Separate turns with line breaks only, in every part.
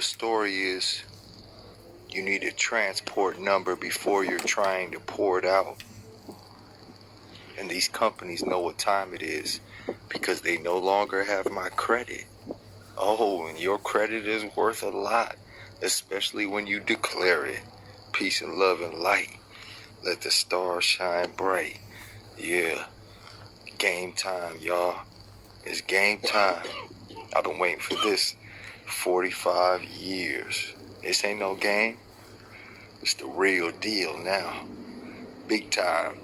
story is you need a transport number before you're trying to pour it out. And these companies know what time it is because they no longer have my credit. Oh, and your credit is worth a lot, especially when you declare it. Peace and love and light. Let the stars shine bright. Yeah, game time, y'all. It's game time. I've been waiting for this 45 years. This ain't no game. It's the real deal now. Big time.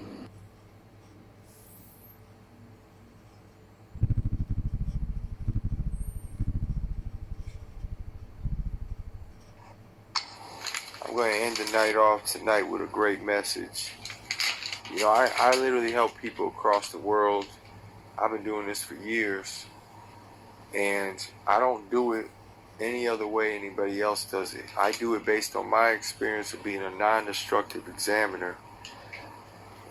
I'm going to end the night off tonight with a great message. You know, I literally help people across the world. I've been doing this for years. And I don't do it any other way anybody else does it. I do it based on my experience of being a non-destructive examiner.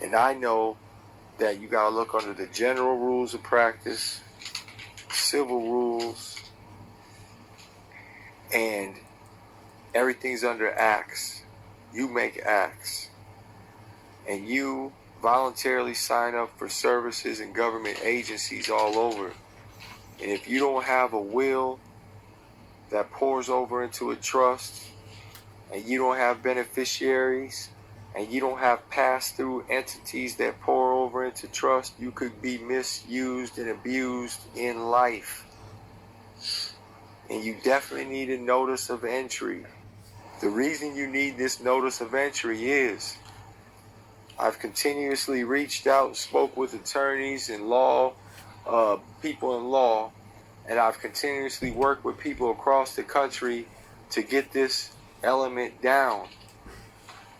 And I know that you got to look under the general rules of practice, civil rules, and everything's under acts. You make acts. And you voluntarily sign up for services and government agencies all over. And if you don't have a will that pours over into a trust, and you don't have beneficiaries, and you don't have pass-through entities that pour over into trust, you could be misused and abused in life. And you definitely need a notice of entry. The reason you need this notice of entry is I've continuously reached out, spoke with attorneys and law, people in law, and I've continuously worked with people across the country to get this element down.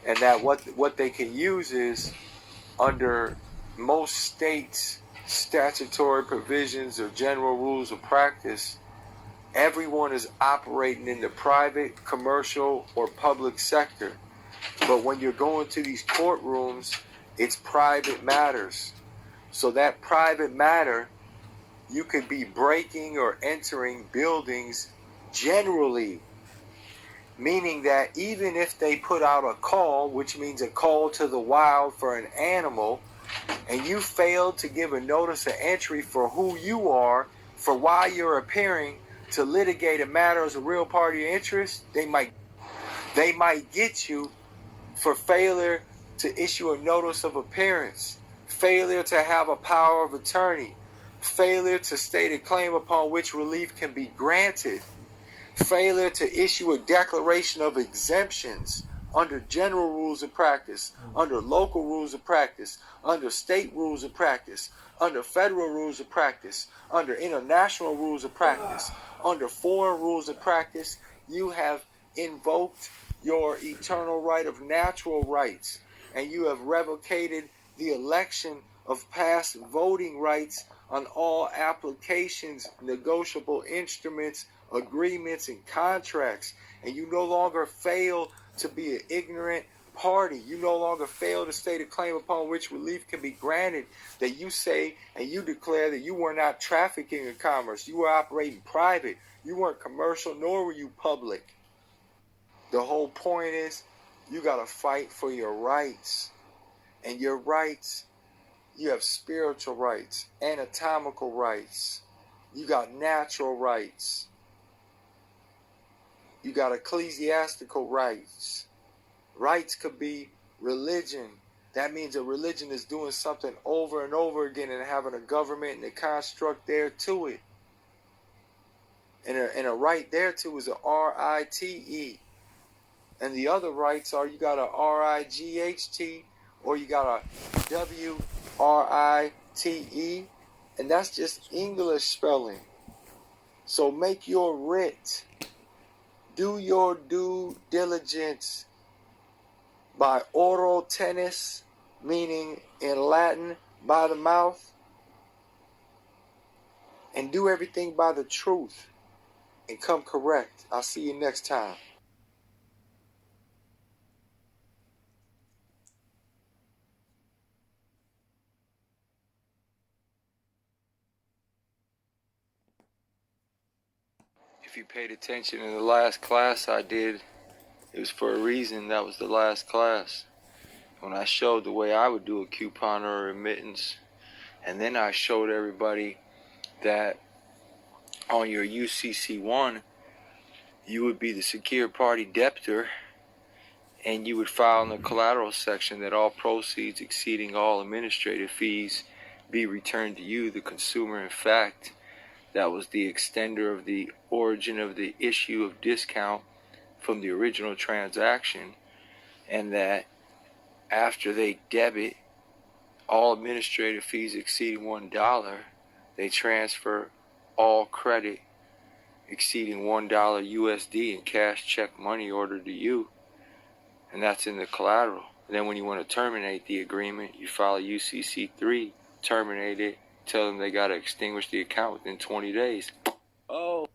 And that what they can use is under most states' statutory provisions or general rules of practice, everyone is operating in the private, commercial, or public sector. But when you're going to these courtrooms, it's private matters. So that private matter, you could be breaking or entering buildings generally. Meaning that even if they put out a call, which means a call to the wild for an animal, and you fail to give a notice of entry for who you are, for why you're appearing to litigate a matter as a real party of interest, they might get you for failure to issue a notice of appearance, failure to have a power of attorney, failure to state a claim upon which relief can be granted, failure to issue a declaration of exemptions under general rules of practice, under local rules of practice, under state rules of practice, under federal rules of practice, under international rules of practice, under foreign rules of practice. You have invoked your eternal right of natural rights, and you have revocated the election of past voting rights on all applications, negotiable instruments, agreements, and contracts. And you no longer fail to be an ignorant party. You no longer fail to state a claim upon which relief can be granted, that you say and you declare that you were not trafficking in commerce. You were operating private. You weren't commercial, nor were you public. The whole point is you got to fight for your rights. And your rights, you have spiritual rights, anatomical rights. You got natural rights. You got ecclesiastical rights. Rights could be religion. That means a religion is doing something over and over again and having a government and a construct there to it. And a right there to is a R-I-T-E. And the other rights are you got a R-I-G-H-T or you got a W-R-I-T-E. And that's just English spelling. So make your writ. Do your due diligence by oro tennis, meaning in Latin, by the mouth. And do everything by the truth. And come correct. I'll see you next time. If you paid attention in the last class I did, it was for a reason. That was the last class. When I showed the way I would do a coupon or a remittance, and then I showed everybody that on your UCC1, you would be the secured party debtor, and you would file in the collateral section that all proceeds exceeding all administrative fees be returned to you, the consumer. In fact, that was the extender of the origin of the issue of discount from the original transaction, and that after they debit all administrative fees exceeding $1, they transfer all credit exceeding $1 USD in cash, check, money order to you, and that's in the collateral. And then when you want to terminate the agreement, you file a UCC3, terminate it, tell them they got to extinguish the account within 20 days. Oh.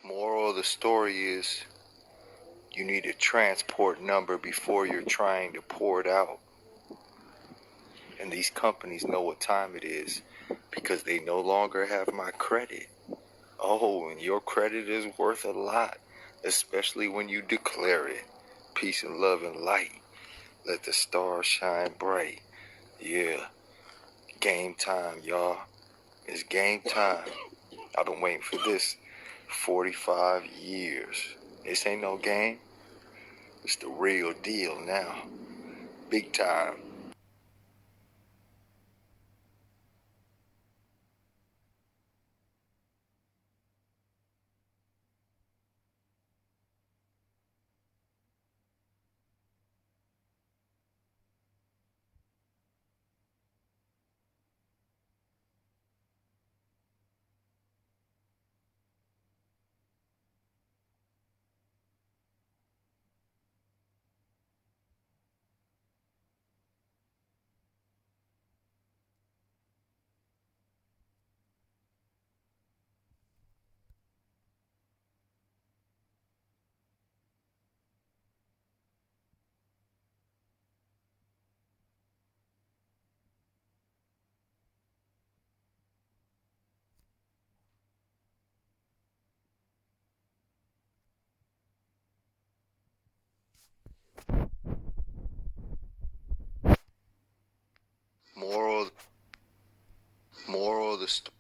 Moral of the story is you need a transport number before you're trying to pour it out. And these companies know what time it is because they no longer have my credit. Oh, and your credit is worth a lot, especially when you declare it. Peace and love and light. Let the stars shine bright. Yeah. Game time, y'all. It's game time. I've been waiting for this 45 years. This ain't no game. It's the real deal now. Big time. Moral, moral of the story.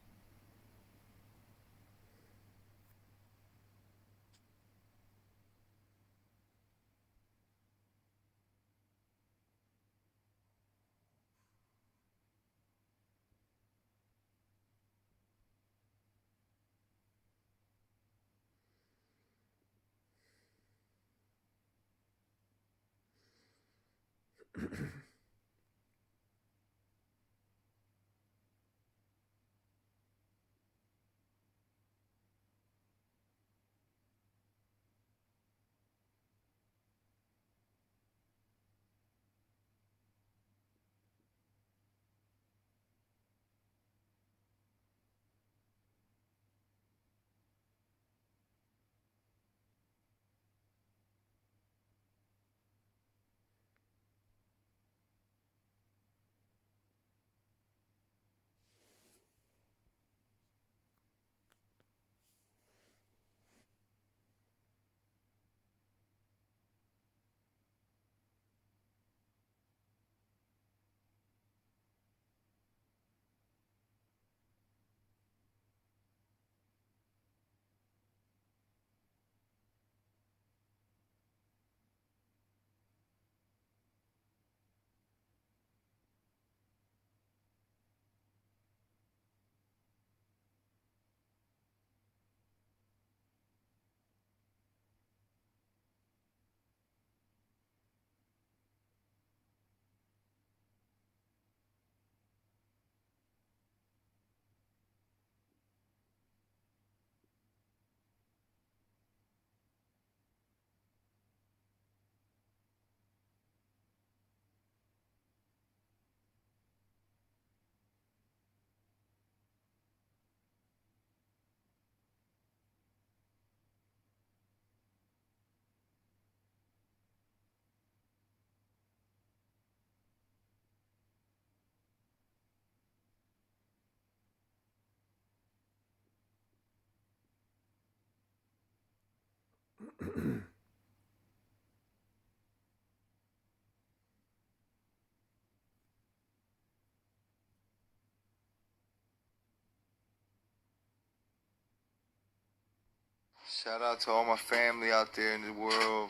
Shout out to all my family out there in the world.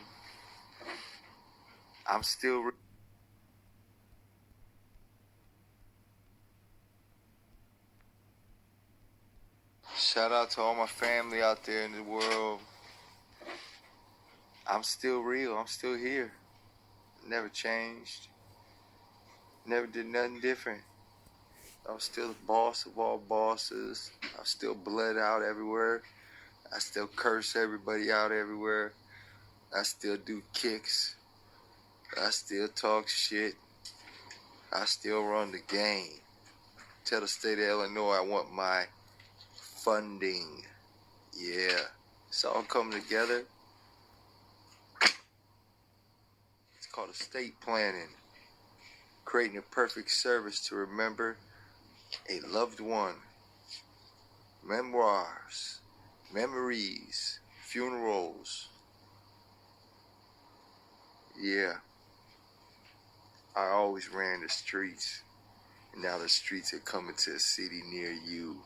I'm still Shout out to all my family out there in the world. I'm still real. I'm still here. Never changed. Never did nothing different. I'm still the boss of all bosses. I'm still bled out everywhere. I still curse everybody out everywhere. I still do kicks. I still talk shit. I still run the game. Tell the state of Illinois I want my funding. Yeah. It's all coming together. It's called estate planning. Creating a perfect service to remember a loved one. Memoirs, memories, funerals. Yeah. I always ran the streets. And now the streets are coming to a city near you.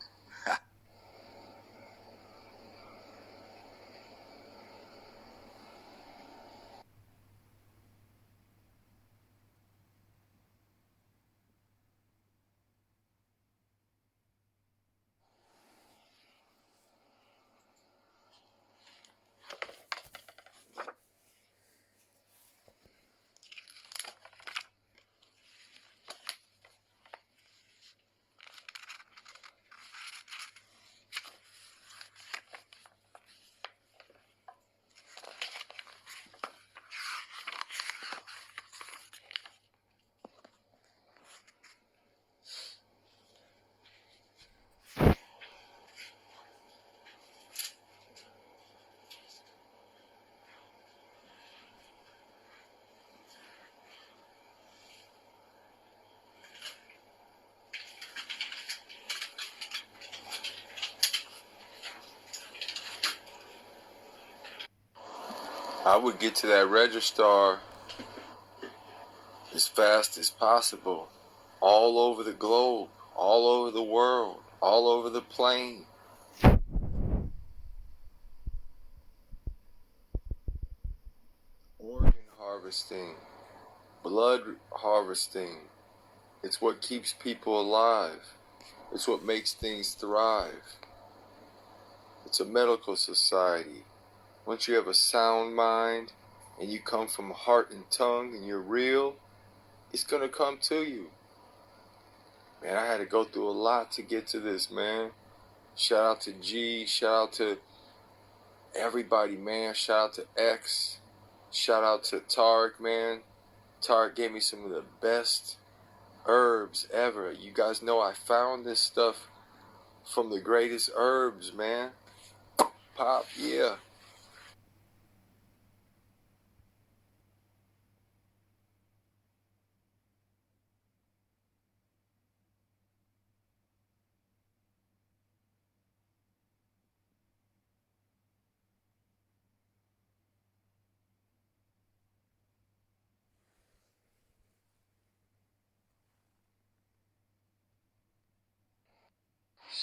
I would get to that registrar as fast as possible. All over the globe, all over the world, all over the plane. Organ harvesting, blood harvesting. It's what keeps people alive. It's what makes things thrive. It's a medical society. Once you have a sound mind and you come from heart and tongue and you're real, it's going to come to you. Man, I had to go through a lot to get to this, man. Shout out to G, shout out to everybody, man. Shout out to X, shout out to Tarek, man. Tarek gave me some of the best herbs ever. You guys know I found this stuff from the greatest herbs, man. Pop, yeah.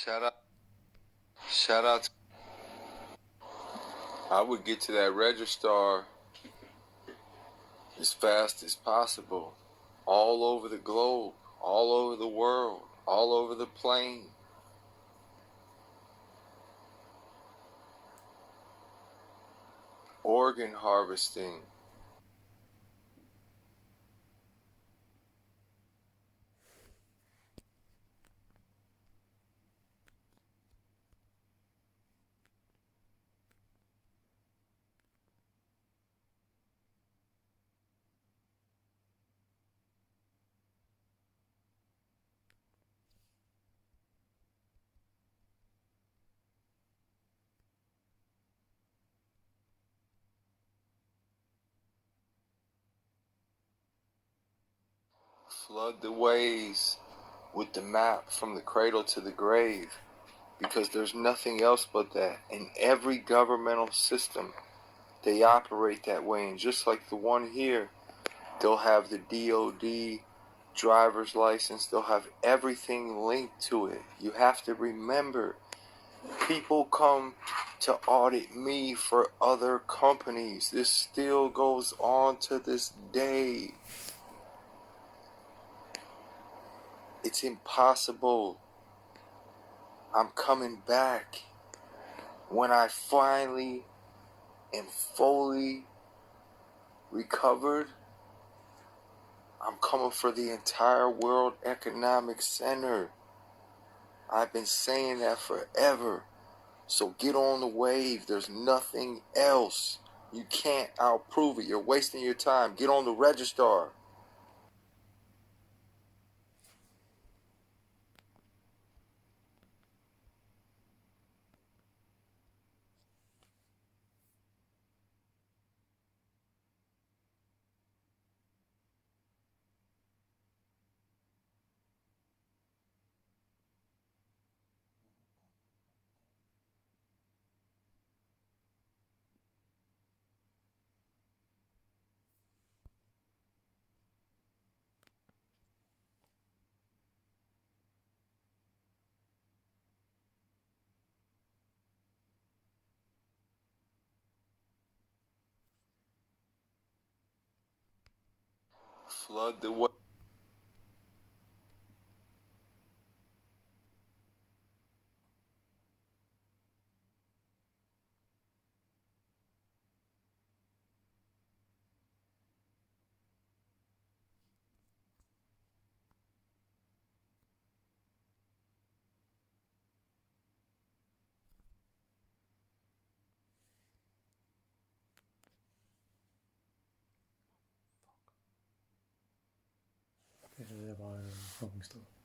Shout out, shout out. I would get to that registrar as fast as possible. All over the globe, all over the world, all over the plane. Organ harvesting. Flood the ways with the map from the cradle to the grave, because there's nothing else but that. In every governmental system, they operate that way. And just like the one here, they'll have the DOD driver's license. They'll have everything linked to it. You have to remember, People come to audit me for other companies. This still goes on to this day. It's impossible. I'm coming back. When I finally am fully recovered, I'm coming for the entire World Economic Center. I've been saying that forever. So get on the wave. There's nothing else. You can't outprove it. You're wasting your time. Get on the registrar. Flood the way.
Det är bara en fucking stor.